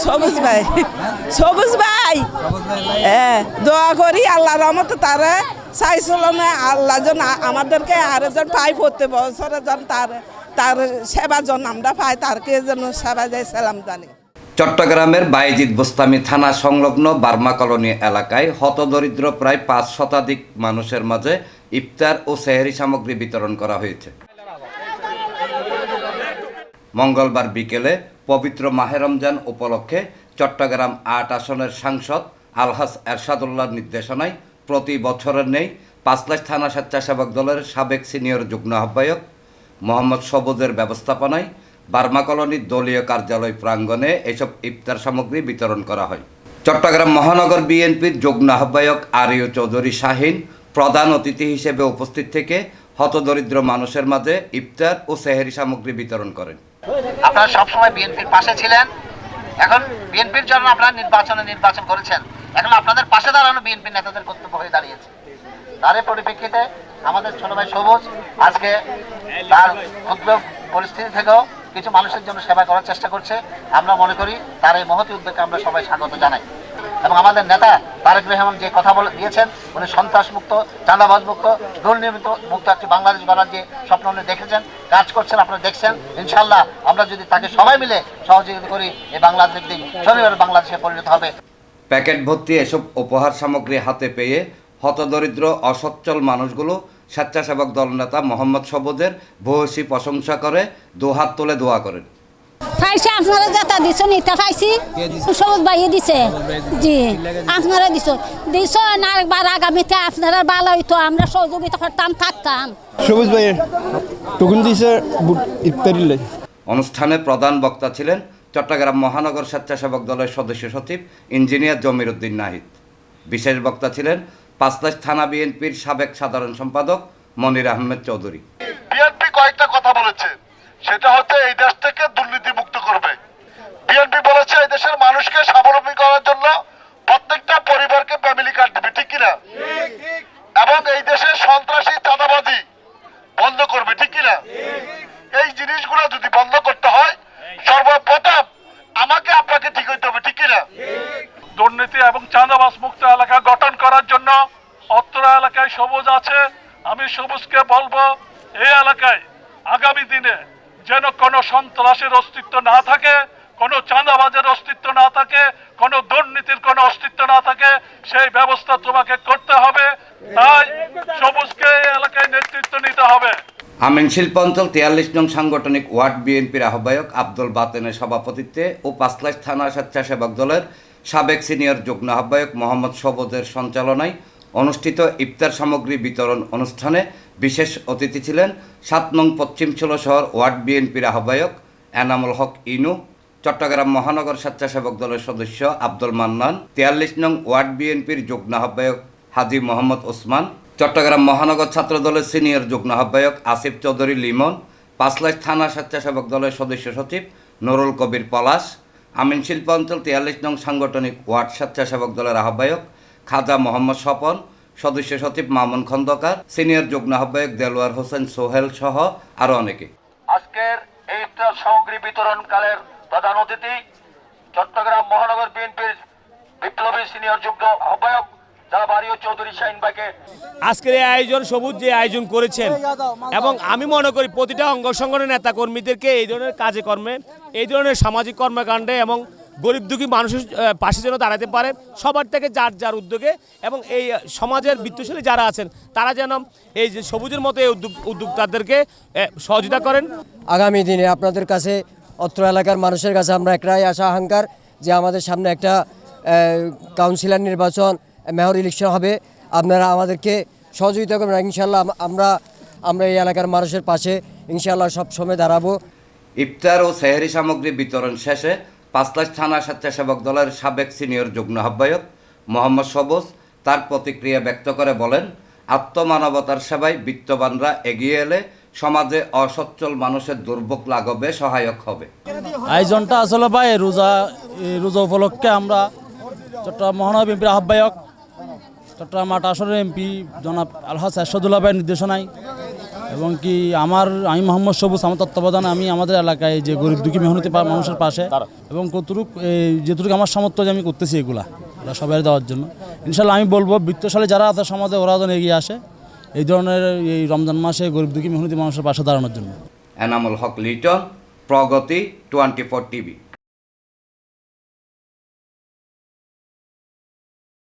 সবুজ ভাই, সবুজ ভাই, হ্যাঁ দোয়া করি আল্লাহ রহমতে তারা চাইছিল না আল্লাহ যেন আমাদেরকে আরো যেন পাই প্রত্যেক বছরে যেন তার সেবা যেন আমরা পাই তারকে যেন সেবা যায় সালাম জানি। চট্টগ্রামের বায়েজিদ বোস্তামি থানা সংলগ্ন বার্মা কলোনি এলাকায় হতদরিদ্র প্রায় ৫ শতাধিক মানুষের মাঝে ইফতার ও সেহরি সামগ্রী বিতরণ করা হয়েছে। মঙ্গলবার বিকেলে পবিত্র মাহে রমজান উপলক্ষে চট্টগ্রাম ৮ আসনের সাংসদ আলহাজ এরশাদুল্লাহর নির্দেশনায় প্রতি বছরের নেই পাঁচলাইশ থানা স্বেচ্ছাসেবক দলের সাবেক সিনিয়র যুগ্ম আহ্বায়ক মোহাম্মদ সবুজের ব্যবস্থাপনায় বার্মা কলোনির দলীয় কার্যালয় প্রাঙ্গণে এসব ইফতার সামগ্রী বিতরণ করা হয়। চট্টগ্রাম মহানগর বিএনপির যুগ্ম আহ্বায়ক আরিয় চৌধুরী শাহিন প্রধান অতিথি হিসেবে উপস্থিত থেকে হতদরিদ্র মানুষের মাঝে ইফতার ও সেহরি সামগ্রী বিতরণ করেন। আপনারা সবসময় বিএনপির পাশে ছিলেন, এখন বিএনপির জন্য আপনারা নির্বাচন করেছেন, এখন আপনাদের পাশে দাঁড়ানো বিএনপির নেতাদের কর্তব্য হয়ে দাঁড়িয়েছে। তার পরিপ্রেক্ষিতে আমাদের ছোট ভাই সবুজ আজকে তার ক্ষুদ্র পরিস্থিতি থেকেও কিছু মানুষের জন্য সেবা করার চেষ্টা করছে। আমরা মনে করি তার এই মহৎ উদ্যোগকে আমরা সবাই স্বাগত জানাই এবং আমাদের নেতা তারেক রহমান যে কথা দিয়েছেন উনি সন্ত্রাস মুক্ত, চাঁদাবাজ মুক্ত, দুর্নীতি মুক্ত একটি বাংলাদেশ গড়ার যে স্বপ্ন উনি দেখেছেন, কাজ করছেন, আপনারা দেখছেন। ইনশাল্লাহ আমরা যদি তাকে সবাই মিলে সহযোগিতা করি এই বাংলাদেশ একদিন শনিবার বাংলাদেশে পরিণত হবে। প্যাকেট ভর্তি এসব উপহার সামগ্রী হাতে পেয়ে হতদরিদ্র অসচ্ছল মানুষগুলো স্বেচ্ছাসেবক দল নেতা মোহাম্মদ সবুজের ভূয়সী প্রশংসা করে দুহাত তুলে দোয়া করেন। পাইছে আপনারা যেটা দিছেন এটা পাইছি সবুজ ভাইয়ে দিছে, জি আপনারা দিছ না একবার আগামীতে আপনারা ভালো হইতো, আমরা সহযোগিতা করতাম থাকতাম। সবুজ ভাইয়ের টুকুন দিছে ইফতারিলে। অনুষ্ঠানে প্রধান বক্তা ছিলেন চট্টগ্রাম মহানগর স্বেচ্ছাসেবক দলের সদস্য সচিব ইঞ্জিনিয়ার জমির উদ্দিন নাহিদ। বিশেষ বক্তা ছিলেন পাঁচলাইশ থানা বিএনপির সাবেক সাধারণ সম্পাদক মনির আহমেদ চৌধুরী। বিএনপি কয়েকটা কথা বলেছে, সেটা হচ্ছে এই দেশ থেকে দুর্নীতি মুক্ত করবে। বিএনপি বলেছে এই দেশের মানুষকে স্বাবলম্বী করার জন্য প্রত্যেকটা পরিবারকে ফ্যামিলি কার্ড দিবে, ঠিক কিনা? এবং এই দেশে সন্ত্রাসী চাঁদাবাজি বন্ধ করবে, ঠিক কিনা? এই জিনিসগুলো যদি বন্ধ করতে হয় সর্বপ্রথম আমাকে আপনাকে ঠিক হইতে হবে, ঠিক কিনা? দুর্নীতি এবং চাঁদাবাজ মুক্ত এলাকা গঠন করার জন্য অত্র এলাকায় সবুজ আছে। আমি সবুজকে বলবো এই এলাকায় আগামী দিনে যেন কোনো সন্ত্রাসের অস্তিত্ব না থাকে, কোনো চাঁদাবাজের অস্তিত্ব না থাকে, কোনো দুর্নীতির কোনো অস্তিত্ব না থাকে, সেই ব্যবস্থা তোমাকে করতে হবে। তাই সবুজকে এই এলাকায় নেতৃত্ব নিতে হবে। আমিন শিল্প অঞ্চল 43 নং সাংগঠনিক ওয়ার্ড বিএনপির আহ্বায়ক আব্দুল বাতেনের সভাপতিত্বে ও পাঁচলাইশ থানা স্বেচ্ছাসেবক দলের সাবেক সিনিয়র যুগ্ম আহ্বায়ক মোহাম্মদ সবুজের সঞ্চালনায় অনুষ্ঠিত ইফতার সামগ্রী বিতরণ অনুষ্ঠানে বিশেষ অতিথি ছিলেন 7 নং পশ্চিম ষোলো শহর ওয়ার্ড বিএনপির আহ্বায়ক এনামুল হক ইনু, চট্টগ্রাম মহানগর স্বেচ্ছাসেবক দলের সদস্য আব্দুল মান্নান, 43 নং ওয়ার্ড বিএনপির যুগ্ম আহ্বায়ক হাজী মোহাম্মদ ওসমান, চট্টগ্রাম মহানগর ছাত্র দলের সিনিয়র যুগ্ম আহ্বায়ক আসিফ চৌধুরী লিমন, পাঁচলাইশ থানা স্বেচ্ছাসেবক দলের সদস্য সচিব নুরুল কবির পলাশ, আমিন শিল্প অঞ্চল 43 নং সাংগঠনিক ওয়ার্ড স্বেচ্ছাসেবক দলের আহ্বায়ক খাজা মোহাম্মদ স্বপন, সদস্য সচিব মামুন খন্দকার, সিনিয়র যুগ্ম আহ্বায়ক দেলোয়ার হোসেন সোহেল সহ আরো অনেকে। আজকের এই ইফতার সামগ্রী বিতরণকালের প্রধান অতিথি চট্টগ্রাম মহানগর বিএনপির বিপ্লবী সিনিয়র যুগ্ম আহ্বায়ক আরিয় চৌধুরী শাহিন ভাইকে। আজকের এই আয়োজন সবুজ যে আয়োজন করেছেন এবং আমি মনে করি প্রতিটা অঙ্গ সংগঠনের নেতা কর্মীদেরকে এই ধরনের কাজে কর্মে, এই ধরনের সামাজিক কর্মকাণ্ডে এবং গরিব দুঃখী মানুষের পাশে যেন দাঁড়াতে পারে সবার থেকে যার যার উদ্যোগে, এবং এই সমাজের বিত্তশালী যারা আছেন তারা যেন এই যে সবুজের মতো এই উদ্যোক্তাদেরকে সহযোগিতা করেন। আগামী দিনে আপনাদের কাছে অত্র এলাকার মানুষের কাছে আমরা একটাই আশা আকাঙ্ক্ষার যে আমাদের সামনে একটা কাউন্সিলর নির্বাচন, মেয়র ইলেকশন হবে, আপনারা আমাদেরকে সহযোগিতা করবেন। ইনশাল্লাহ আমরা এই এলাকার মানুষের পাশে ইনশাল্লাহ সব সময় দাঁড়াবো। ইফতার ও সেহরি সামগ্রী বিতরণ শেষে পাঁচলাইশ থানা স্বেচ্ছাসেবক দলের সাবেক সিনিয়র যুগ্ম আহ্বায়ক মোহাম্মদ সবুজ তার প্রতিক্রিয়া ব্যক্ত করে বলেন, আত্মমানবতার সেবায় বিত্তবানরা এগিয়ে এলে সমাজে অসচ্ছল মানুষের দুর্ভোগ লাঘবে সহায়ক হবে। আয়োজনটা আসলে ভাই রোজা উপলক্ষে আমরা চট্টগ্রাম মহানগর বিএনপির আহ্বায়ক চট্টগ্রাম ৮ আসনের এমপি জনাব আলহাজ এরশাদুল্লাহ ভাইয়ের নির্দেশনায় এবং কি আমি মোহাম্মদ সবুজ, আমার তত্ত্বাবধানে আমি আমাদের এলাকায় যে গরিব দুঃখী মেহনতি মানুষের পাশে এবং যেটুকু আমার সামর্থ্য যে আমি করতেছি এগুলা সবাই দেওয়ার জন্য। ইনশাল্লাহ আমি বলবো বৃত্তশালী যারা আছে সমাজে ওরা যেন এগিয়ে আসে এই ধরনের এই রমজান মাসে গরিব দুঃখী মেহনতি মানুষের পাশে দাঁড়ানোর জন্য। এনামুল হক লিটন, প্রগতি 24 টিভি।